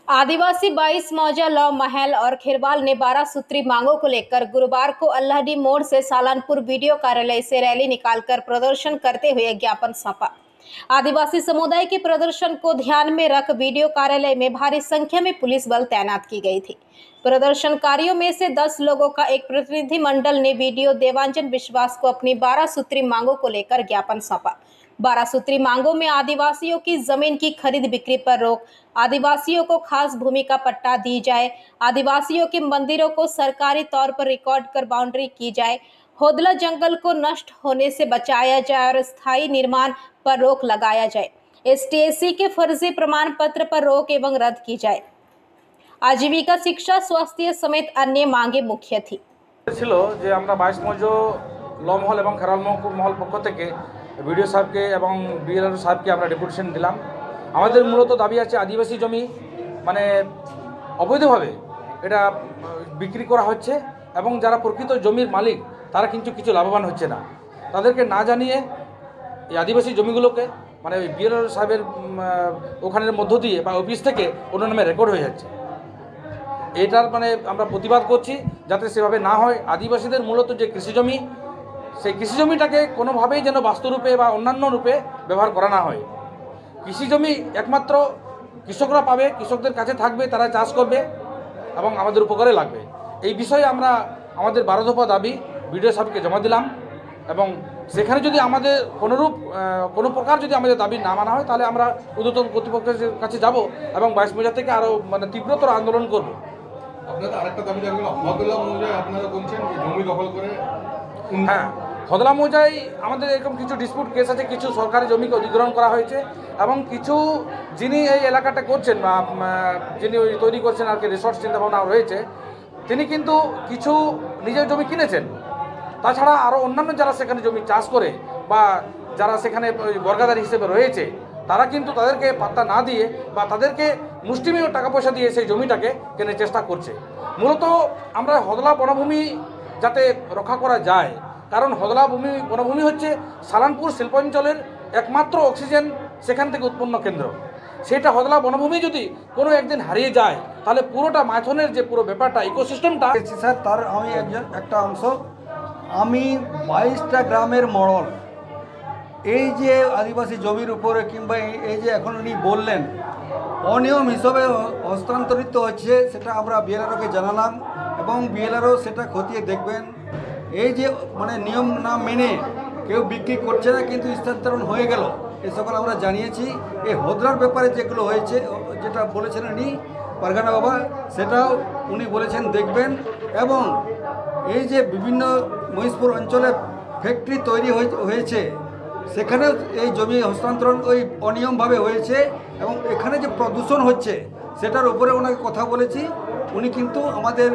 आदिवासी 22 मौजा लौ महल और खिरवाल ने 12 सूत्री मांगों को लेकर गुरुवार को अल्लाहडी मोड़ से सालानपुर बीडीओ कार्यालय से रैली निकालकर प्रदर्शन करते हुए ज्ञापन सौंपा। आदिवासी समुदाय के प्रदर्शन को ध्यान में रख बीडीओ कार्यालय में भारी संख्या में पुलिस बल तैनात की गई थी। प्रदर्शनकारियों में से 10 लोगों का एक प्रतिनिधि मंडल ने बीडीओ देवांजन विश्वास को अपनी 12 सूत्री मांगों को लेकर ज्ञापन सौंपा। 12 सूत्री मांगों में आदिवासियों की जमीन की खरीद बिक्री पर रोक, आदिवासियों को खास भूमि का पट्टा दी जाए, आदिवासियों के मंदिरों को सरकारी तौर पर रिकॉर्ड कर बाउंड्री की जाए, होदला जंगल को नष्ट होने से बचाया जाए और स्थायी निर्माण पर रोक लगाया जाए, एसटीएससी के फर्जी प्रमाण पत्र पर रोक एवं रद्द की जाए। आजीविका, शिक्षा, स्वास्थ्य समेत अन्य मांगे मुख्य थी। ছিল যে আমরা 22 মৌজা ল মহল এবং খেরাল মহল পক্ষ থেকে বিডিও সাহেবকে এবং বিএলআর সাহেবকে আমরা ডেপুটেশন দিলাম। আমাদের মূলত দাবি আছে আদিবাসী জমি মানে অবৈধভাবে এটা বিক্রি করা হচ্ছে এবং যারা প্রকৃত জমির মালিক তারা কিন্তু কিছু লাভবান হচ্ছে না। তাদেরকে না জানিয়ে এই আদিবাসী জমিগুলোকে মানে বিএলআর সাহেবের ওখানের মধ্য দিয়ে বা অফিস থেকে অন্য নামে রেকর্ড হয়ে যাচ্ছে। এটার মানে আমরা প্রতিবাদ করছি যাতে সেভাবে না হয়। আদিবাসীদের মূলত যে কৃষিজমি সেই কৃষিজমিটাকে কোনোভাবেই যেন বাস্তুরূপে বা অন্যান্য রূপে ব্যবহার করা না হয়। কৃষিজমি একমাত্র কৃষকরা পাবে, কৃষকদের কাছে থাকবে, তারা চাষ করবে এবং আমাদের উপকারে লাগবে। এই বিষয়ে আমরা আমাদের 12 দফা দাবি বিডিও সাহেবকে জমা দিলাম এবং সেখানে যদি আমাদের কোনো প্রকার যদি আমাদের দাবি না মানা হয় তাহলে আমরা ঊর্ধ্বতন কর্তৃপক্ষের কাছে যাব এবং 22 মৌজা থেকে আরও মানে তীব্রতর আন্দোলন করব। আপনাদের আরেকটা দাবি থাকলো হদলা মৌজায় আপনারা বলছেন যে জমি দখল করে। হ্যাঁ, হদলা মৌজায় আমাদের এরকম কিছু ডিসপিউট কেস আছে, কিছু সরকারি জমিকে অধিগ্রহণ করা হয়েছে এবং কিছু যিনি এই এলাকাটা করছেন বা যিনি তৈরি করছেন আর কি রিসোর্ট চিন্তাভাবনা রয়েছে, তিনি কিন্তু কিছু নিজের জমি কিনেছেন। তাছাড়া আরও অন্যান্য যারা সেখানে জমি চাষ করে বা যারা সেখানে বর্গাদার হিসেবে রয়েছে তারা কিন্তু তাদেরকে পাত্তা না দিয়ে বা তাদেরকে মুষ্টিমেয় টাকা পয়সা দিয়ে সেই জমিটাকে কেনার চেষ্টা করছে। মূলত আমরা হদলা বনভূমি যাতে রক্ষা করা যায়, কারণ হদলা বনভূমি হচ্ছে সালানপুর শিল্পাঞ্চলের একমাত্র অক্সিজেন সেখান থেকে উৎপন্ন কেন্দ্র। সেটা হদলা বনভূমি যদি কোনো একদিন হারিয়ে যায় তাহলে পুরোটা মাইথনের যে পুরো ব্যাপারটা ইকোসিস্টেমটা স্যার তার আমি একটা অংশ, আমি 22টা গ্রামের মড়ল এই যে আদিবাসী জমির উপরে কিংবা এই যে এখন উনি বললেন অনিয়ম হিসেবে হস্তান্তরিত হচ্ছে, সেটা আমরা বিএলআরওকে জানালাম এবং বিএলআরও সেটা খতিয়ে দেখবেন। এই যে মানে নিয়ম না মেনে কেউ বিক্রি করছে না কিন্তু স্থানান্তরণ হয়ে গেল, এ সকল আমরা জানিয়েছি। এই হদলার ব্যাপারে যেগুলো হয়েছে, যেটা বলেছেন উনি পারগানা বাবা, সেটাও উনি বলেছেন দেখবেন। এবং এই যে বিভিন্ন মহিষপুর অঞ্চলে ফ্যাক্টরি তৈরি হয়েছে সেখানেও এই জমি হস্তান্তরণ ওই অনিয়মভাবে হয়েছে এবং এখানে যে প্রদূষণ হচ্ছে সেটার উপরে ওনাকে কথা বলেছি। উনি কিন্তু আমাদের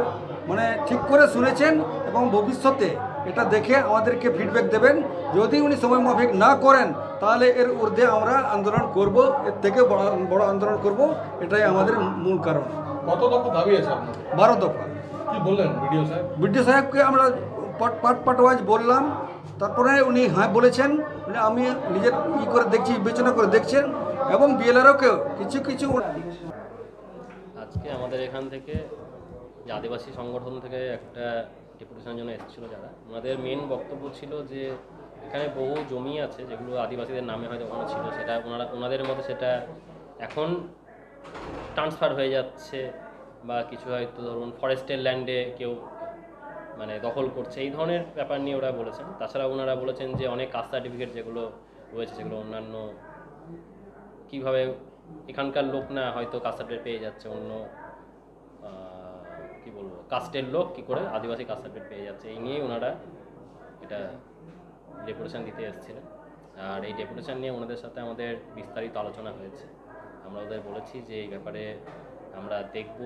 মানে ঠিক করে শুনেছেন এবং ভবিষ্যতে এটা দেখে আমাদেরকে ফিডব্যাক দেবেন। যদি উনি সময় মাফিক না করেন তাহলে এর ঊর্ধ্বে আমরা আন্দোলন করব, এর থেকে বড় আন্দোলন করব। এটাই আমাদের মূল কারণ। কত দফা দাবি আছে আপনার? 12 দফা। কি বললেন বিডিও সাহেব? বিডিও সাহেবকে আমরা পার্ট ওয়াইজ বললাম, তারপরে উনি হ্যাঁ বলেছেন, আমি নিজের করে দেখছি, বিবেচনা করে দেখছেন এবং বিএলআরওকেও কিছু। আজকে আমাদের এখান থেকে যে আদিবাসী সংগঠন থেকে একটা ডেপুটেশনের জন্য এসেছিলো যারা, ওনাদের মেন বক্তব্য ছিল যে এখানে বহু জমি আছে যেগুলো আদিবাসীদের নামে হয়তো ওখানে ছিল, সেটা ওনাদের মধ্যে সেটা এখন ট্রান্সফার হয়ে যাচ্ছে বা কিছু হয়তো ধরুন ফরেস্টের ল্যান্ডে কেউ মানে দখল করছে, এই ধরনের ব্যাপার নিয়ে ওরা বলেছেন। তাছাড়া ওনারা বলেছেন যে অনেক কাস্ট সার্টিফিকেট যেগুলো রয়েছে সেগুলো অন্যান্য কীভাবে এখানকার লোক না হয়তো কাস্ট সার্টিফিকেট পেয়ে যাচ্ছে, অন্য কী বলবো কাস্টের লোক কী করে আদিবাসী কাস্ট সার্টিফিকেট পেয়ে যাচ্ছে, এই নিয়েই ওনারা এটা ডেপুটেশন দিতে এসেছিলেন। আর এই ডেপুটেশন নিয়ে ওনাদের সাথে আমাদের বিস্তারিত আলোচনা হয়েছে। আমরা ওদের বলেছি যে এই ব্যাপারে আমরা দেখব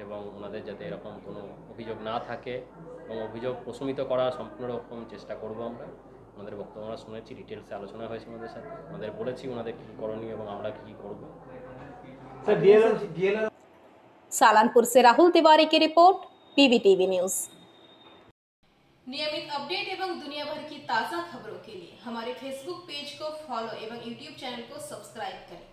এবং ওনাদের যাতে এরকম কোনো অভিযোগ না থাকে এবং অভিযোগ প্রশমিত করার সম্পূর্ণ রকম চেষ্টা করব। আমরা ওনাদের বক্তব্য আমরা শুনেছি, ডিটেলসে আলোচনা হয়েছে ওনাদের সাথে, ওনাদের বলেছি ওনাদের কী করণীয় এবং আমরা কী করব। सालानपुर से राहुल तिवारी की रिपोर्ट, पीवीटीवी न्यूज। नियमित अपडेट एवं दुनिया भर की ताज़ा खबरों के लिए हमारे फेसबुक पेज को फॉलो एवं यूट्यूब चैनल को सब्सक्राइब करें।